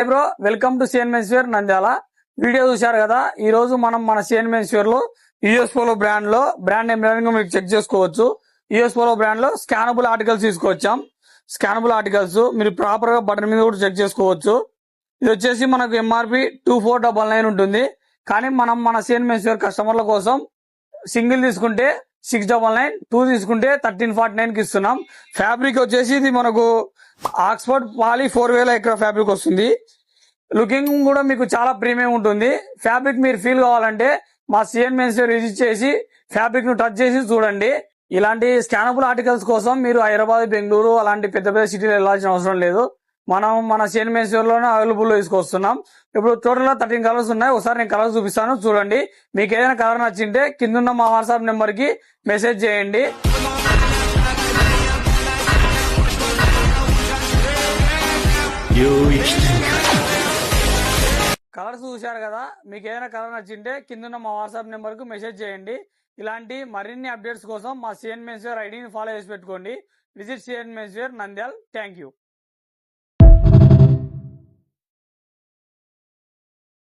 Bro, welcome to CN menswear Nandyala. Video చూశారు కదా. ఈ రోజు మనం మన సిఎన్ మెన్స్వేర్ లో యూఎస్ పోలో బ్రాండ్ లో బ్రాండ్ నేమ్ మీకు చెక్ చేసుకోవచ్చు. యూఎస్ పోలో బ్రాండ్ లో స్కానబుల్ ఆర్టికల్స్ తీసుకొచ్చాం. స్కానబుల్ ఆర్టికల్స్ మీరు ప్రాపర్ గా బటన్ మీద కూడా చెక్ చేసుకోవచ్చు. ఇది వచ్చేసి మనకు ఎంఆర్పి 2499 ఉంటుంది. కానీ మనం మన సిఎన్ మెన్స్వేర్ కస్టమర్ల కోసం సింగిల్ తీసుకుంటే 699, 2 తీసుకుంటే 1349 కి ఇస్తున్నాం. ఫ్యాబ్రిక్ వచ్చేసి ఇది మనకు ఆక్స్ఫర్డ్ పాలీ 4000 ఎకరా ఫ్యాబ్రిక్ వస్తుంది. లుకింగ్ కూడా మీకు చాలా ప్రీమియం ఉంటుంది. ఫ్యాబ్రిక్ మీరు ఫీల్ కావాలంటే మా సిఎన్ మెన్స్వేర్ విజిట్ చేసి ఫ్యాబ్రిక్ ను టచ్ చేసి చూడండి. ఇలాంటి స్కానబుల్ ఆర్టికల్స్ కోసం మీరు హైదరాబాద్, బెంగళూరు అలాంటి పెద్ద పెద్ద సిటీలో వెళ్లాల్సిన అవసరం లేదు. మనం మన సిఎన్ మెన్స్వేర్ లోనే అవైలబుల్ లో తీసుకొస్తున్నాం. ఇప్పుడు టోటల్ గా 13 కలర్స్ ఉన్నాయి. ఒకసారి నేను కలర్స్ చూపిస్తాను, చూడండి. మీకు ఏదైనా కలర్ నచ్చింటే కింద మా వాట్సాప్ నెంబర్ కి మెసేజ్ చేయండి. కలర్స్ చూశారు కదా. మీకు ఏదైనా కలర్ నచ్చింటే కింద మా వాట్సాప్ నెంబర్ కు మెసేజ్ చేయండి. ఇలాంటి మరిన్ని అప్డేట్స్ కోసం మా సిఎన్ మెన్స్వేర్ ఐడిని ఫాలో చేసి పెట్టుకోండి. Visit CN menswear Nandyal. Thank you.